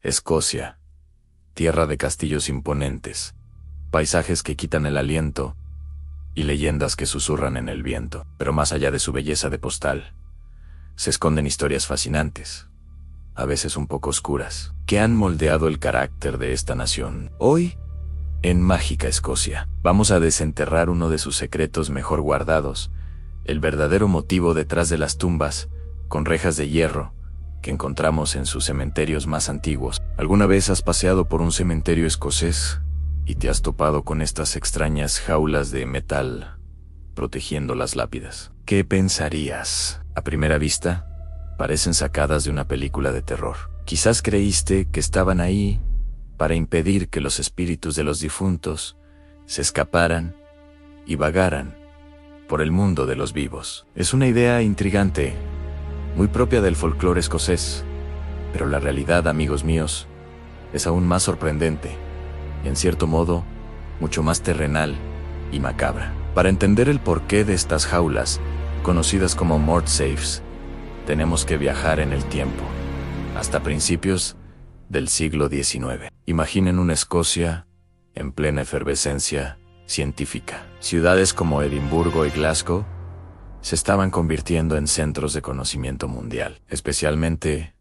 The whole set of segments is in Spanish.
Escocia, tierra de castillos imponentes, paisajes que quitan el aliento y leyendas que susurran en el viento. Pero más allá de su belleza de postal, se esconden historias fascinantes, a veces un poco oscuras, que han moldeado el carácter de esta nación. Hoy, en Mágica Escocia, vamos a desenterrar uno de sus secretos mejor guardados, el verdadero motivo detrás de las tumbas con rejas de hierro que encontramos en sus cementerios más antiguos. ¿Alguna vez has paseado por un cementerio escocés y te has topado con estas extrañas jaulas de metal protegiendo las lápidas? ¿Qué pensarías? A primera vista, parecen sacadas de una película de terror. Quizás creíste que estaban ahí para impedir que los espíritus de los difuntos se escaparan y vagaran por el mundo de los vivos. Es una idea intrigante, muy propia del folclore escocés, pero la realidad, amigos míos, es aún más sorprendente, y en cierto modo, mucho más terrenal y macabra. Para entender el porqué de estas jaulas, conocidas como mort safes, tenemos que viajar en el tiempo, hasta principios del siglo XIX. Imaginen una Escocia en plena efervescencia científica. Ciudades como Edimburgo y Glasgow se estaban convirtiendo en centros de conocimiento mundial, especialmente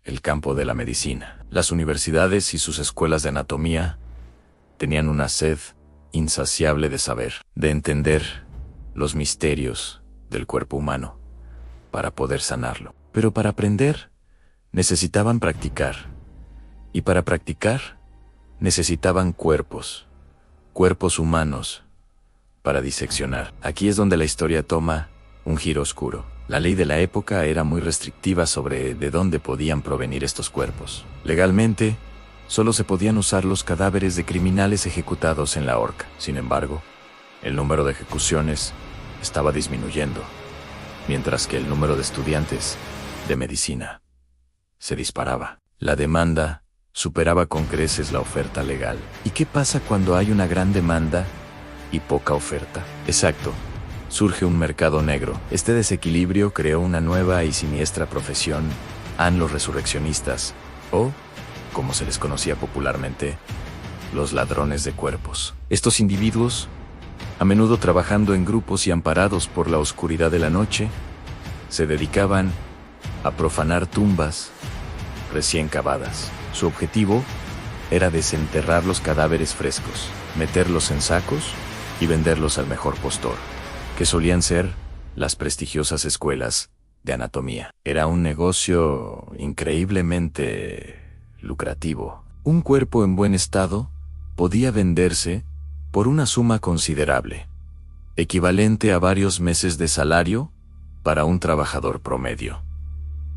el campo de la medicina. Las universidades y sus escuelas de anatomía tenían una sed insaciable de saber, de entender los misterios del cuerpo humano para poder sanarlo. Pero para aprender, necesitaban practicar. Y para practicar, necesitaban cuerpos humanos para diseccionar. Aquí es donde la historia toma un giro oscuro. La ley de la época era muy restrictiva sobre de dónde podían provenir estos cuerpos. Legalmente, solo se podían usar los cadáveres de criminales ejecutados en la horca. Sin embargo, el número de ejecuciones estaba disminuyendo, mientras que el número de estudiantes de medicina se disparaba. La demanda superaba con creces la oferta legal. ¿Y qué pasa cuando hay una gran demanda y poca oferta? Exacto. Surge un mercado negro. Este desequilibrio creó una nueva y siniestra profesión, los resurreccionistas, o, como se les conocía popularmente, los ladrones de cuerpos. Estos individuos, a menudo trabajando en grupos y amparados por la oscuridad de la noche, se dedicaban a profanar tumbas recién cavadas. Su objetivo era desenterrar los cadáveres frescos, meterlos en sacos y venderlos al mejor postor, que solían ser las prestigiosas escuelas de anatomía. Era un negocio increíblemente lucrativo. Un cuerpo en buen estado podía venderse por una suma considerable, equivalente a varios meses de salario para un trabajador promedio.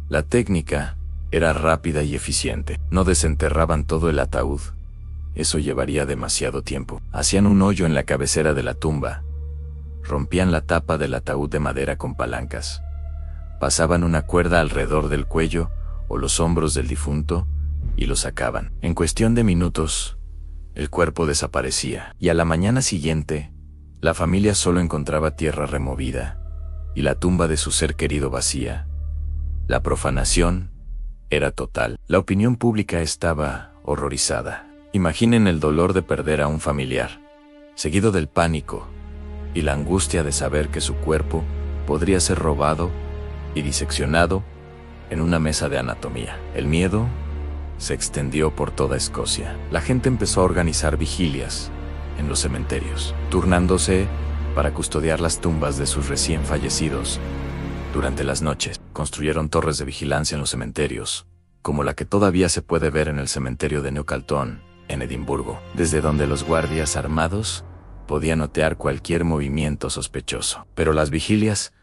La técnica era rápida y eficiente. No desenterraban todo el ataúd. Eso llevaría demasiado tiempo. Hacían un hoyo en la cabecera de la tumba. Rompían la tapa del ataúd de madera con palancas. Pasaban una cuerda alrededor del cuello o los hombros del difunto y lo sacaban. En cuestión de minutos, el cuerpo desaparecía. Y a la mañana siguiente, la familia solo encontraba tierra removida y la tumba de su ser querido vacía. La profanación era total. La opinión pública estaba horrorizada. Imaginen el dolor de perder a un familiar, seguido del pánico y la angustia de saber que su cuerpo podría ser robado y diseccionado en una mesa de anatomía. El miedo se extendió por toda Escocia. La gente empezó a organizar vigilias en los cementerios, turnándose para custodiar las tumbas de sus recién fallecidos. Durante las noches, construyeron torres de vigilancia en los cementerios, como la que todavía se puede ver en el cementerio de Newcalton, en Edimburgo, desde donde los guardias armados podían notear cualquier movimiento sospechoso. Pero las vigilias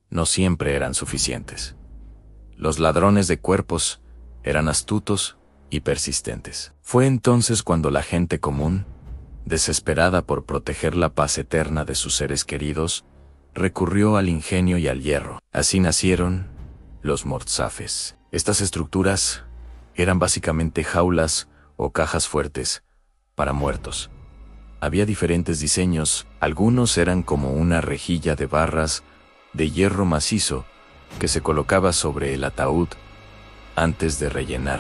no siempre eran suficientes. Los ladrones de cuerpos eran astutos y persistentes. Fue entonces cuando la gente común, desesperada por proteger la paz eterna de sus seres queridos, recurrió al ingenio y al hierro. Así nacieron los mort safes. Estas estructuras eran básicamente jaulas o cajas fuertes para muertos. Había diferentes diseños. Algunos eran como una rejilla de barras de hierro macizo que se colocaba sobre el ataúd antes de rellenar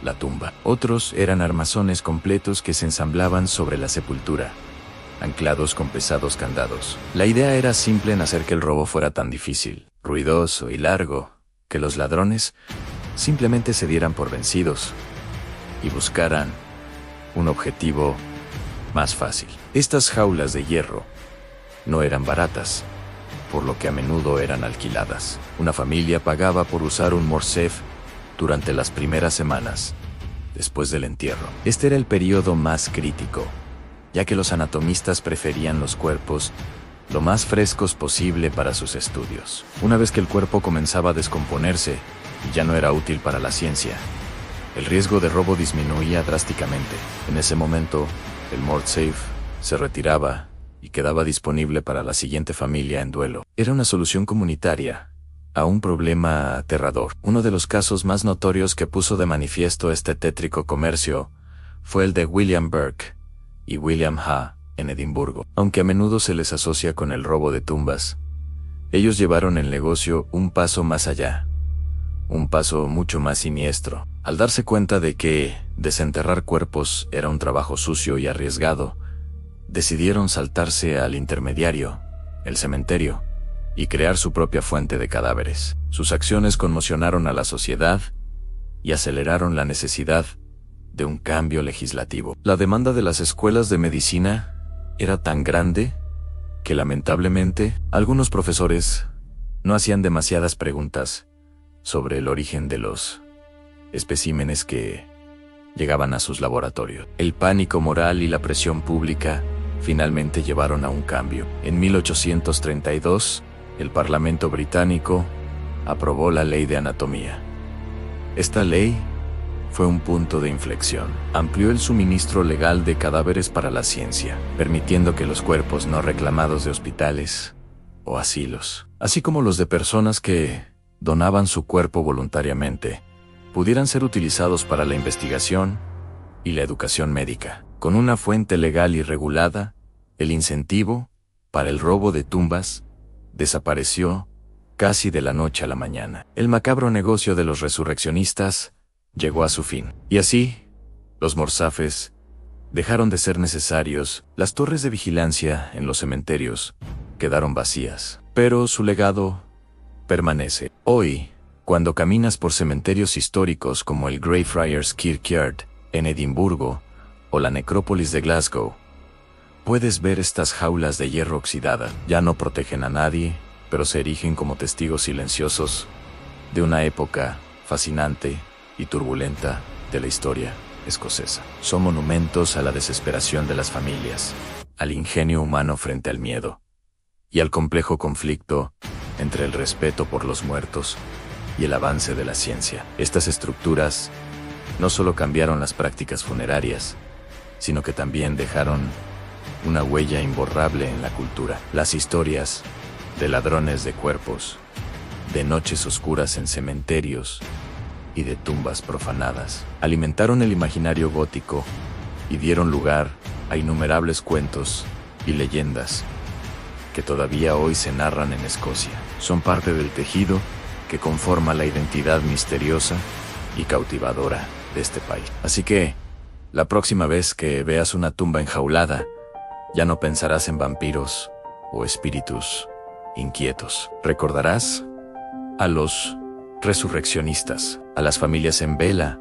la tumba. Otros eran armazones completos que se ensamblaban sobre la sepultura, anclados con pesados candados. La idea era simple en hacer que el robo fuera tan difícil, ruidoso y largo, que los ladrones simplemente se dieran por vencidos y buscaran un objetivo más fácil. Estas jaulas de hierro no eran baratas, por lo que a menudo eran alquiladas. Una familia pagaba por usar un morcef durante las primeras semanas después del entierro. Este era el periodo más crítico, ya que los anatomistas preferían los cuerpos lo más frescos posible para sus estudios. Una vez que el cuerpo comenzaba a descomponerse y ya no era útil para la ciencia, el riesgo de robo disminuía drásticamente. En ese momento, el morcef se retiraba y quedaba disponible para la siguiente familia en duelo. Era una solución comunitaria a un problema aterrador. Uno de los casos más notorios que puso de manifiesto este tétrico comercio fue el de William Burke y William Ha en Edimburgo. Aunque a menudo se les asocia con el robo de tumbas, ellos llevaron el negocio un paso más allá, un paso mucho más siniestro. Al darse cuenta de que desenterrar cuerpos era un trabajo sucio y arriesgado, decidieron saltarse al intermediario, el cementerio, y crear su propia fuente de cadáveres. Sus acciones conmocionaron a la sociedad y aceleraron la necesidad de un cambio legislativo. La demanda de las escuelas de medicina era tan grande que lamentablemente algunos profesores no hacían demasiadas preguntas sobre el origen de los especímenes que llegaban a sus laboratorios. El pánico moral y la presión pública finalmente llevaron a un cambio. En 1832, el Parlamento británico aprobó la Ley de Anatomía. Esta ley fue un punto de inflexión. Amplió el suministro legal de cadáveres para la ciencia, permitiendo que los cuerpos no reclamados de hospitales o asilos, así como los de personas que donaban su cuerpo voluntariamente, pudieran ser utilizados para la investigación y la educación médica. Con una fuente legal y regulada, el incentivo para el robo de tumbas desapareció casi de la noche a la mañana. El macabro negocio de los resurreccionistas llegó a su fin. Y así, los morsafes dejaron de ser necesarios. Las torres de vigilancia en los cementerios quedaron vacías, pero su legado permanece. Hoy, cuando caminas por cementerios históricos como el Greyfriars Kirkyard en Edimburgo o la necrópolis de Glasgow, puedes ver estas jaulas de hierro oxidada. Ya no protegen a nadie, pero se erigen como testigos silenciosos de una época fascinante y turbulenta de la historia escocesa. Son monumentos a la desesperación de las familias, al ingenio humano frente al miedo y al complejo conflicto entre el respeto por los muertos y el avance de la ciencia. Estas estructuras no solo cambiaron las prácticas funerarias, sino que también dejaron una huella imborrable en la cultura. Las historias de ladrones de cuerpos, de noches oscuras en cementerios y de tumbas profanadas alimentaron el imaginario gótico y dieron lugar a innumerables cuentos y leyendas que todavía hoy se narran en Escocia. Son parte del tejido que conforma la identidad misteriosa y cautivadora de este país. Así que, la próxima vez que veas una tumba enjaulada, ya no pensarás en vampiros o espíritus inquietos. Recordarás a los resurreccionistas, a las familias en vela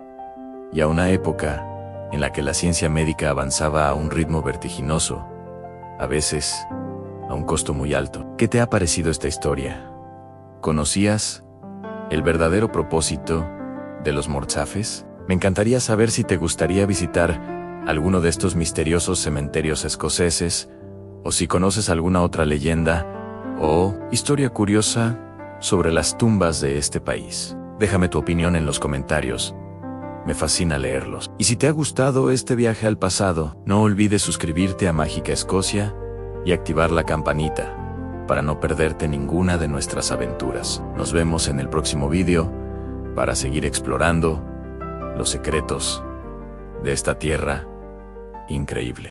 y a una época en la que la ciencia médica avanzaba a un ritmo vertiginoso, a veces a un costo muy alto. ¿Qué te ha parecido esta historia? ¿Conocías el verdadero propósito de los morsafes? Me encantaría saber si te gustaría visitar alguno de estos misteriosos cementerios escoceses, o si conoces alguna otra leyenda o historia curiosa sobre las tumbas de este país. Déjame tu opinión en los comentarios. Me fascina leerlos. Y si te ha gustado este viaje al pasado, no olvides suscribirte a Mágica Escocia y activar la campanita para no perderte ninguna de nuestras aventuras. Nos vemos en el próximo vídeo para seguir explorando los secretos de esta tierra increíble.